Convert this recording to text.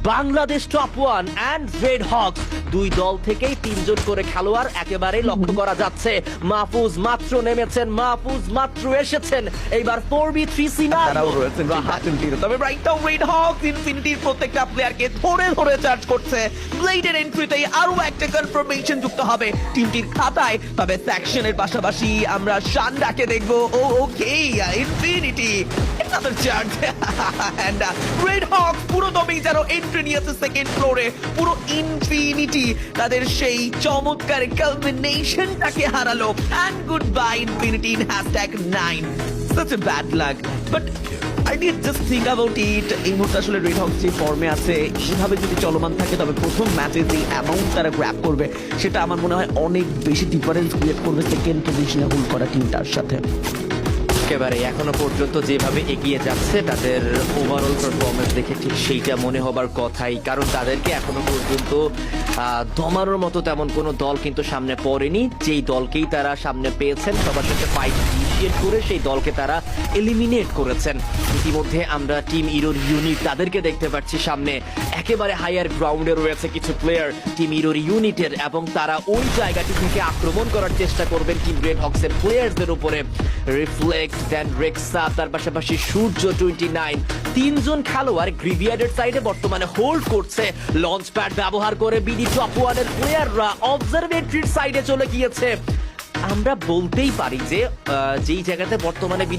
Bangladesh top one and red Hawks দুই দল থেকেই তিনজন করে খেলোয়াড় একেবারে লক্ষ্য করা যাচ্ছে। মাহফুজ মাত্র নেমেছেন, মাহফুজ মাত্র এসেছেন। এইবার 4v3 তারাও রয়েছেন টিম তবে রাইট নাও রেড হকস ইনফিনিটির প্রত্যেকটা প্লেয়ারকে ধরে ধরে চার্জ করছে। ব্লেডের এন্ট্রিতেই আরো একটা কনফার্মেশন যুক্ত হবে টিমটির খাতায়। তবে সেকশনের পাশাপাশি আমরা শান্ডাকে দেখবো। ও ওকে infinity another charge and red hawks পুরো দমেই যেন এন্ট্রি নিয়েছে সেকেন্ড ফ্লোরে। পুরো ইনফিনিটি তাদের সেই চমৎকার কালমিনেশনটাকে হারালো। and goodbye infinity in #9 such a bad luck but I did just think about it এই মুহূর্তে আসলে রেড হকস যে ফর্মে আছে সেভাবে যদি চলমান থাকে তবে প্রথম ম্যাচে যে অ্যামাউন্ট তারা গ্র্যাব করবে সেটা আমার মনে হয় অনেক বেশি ডিফারেন্স ক্রিয়েট করবে সেকেন্ড পজিশনে হোল্ড করা টিমটার সাথে। একেবারে এখনো পর্যন্ত যেভাবে এগিয়ে যাচ্ছে তাদের ওভারঅল পারফরমেন্স দেখে ঠিক সেইটা মনে হবার কথাই, কারণ তাদেরকে এখনো পর্যন্ত দমানোর মতো তেমন কোনো দল কিন্তু সামনে পড়েনি। যেই দলকেই তারা সামনে পেয়েছেন সবার সাথে ফাইট ইনিশিয়েট করে সেই দলকে তারা এলিমিনেট করেছেন। ইতিমধ্যে আমরা টিম ইরোর ইউনিট তাদেরকে দেখতে পাচ্ছি সামনে একেবারে হায়ার গ্রাউন্ডে রয়েছে কিছু প্লেয়ার টিম ইরোর ইউনিটের, এবং তারা ওই জায়গাটি থেকে আক্রমণ করার চেষ্টা করবেন টিম রেড হকসের প্লেয়ারদের উপরে। রিফ্লেক্ট দেন রেক্সা, তার পাশাপাশি সূর্য 29 তিনজন খেলোয়াড় গ্রিভিয়ার্ডের সাইডে বর্তমানে হোল্ড করছে। লঞ্চ প্যাড ব্যবহার করে বিডি টপ ওয়ানের প্লেয়াররা অবজারভেটরির সাইডে চলে গিয়েছে। আমরা বলতেই পারি যে যেই জায়গাতে বর্তমানে বিডি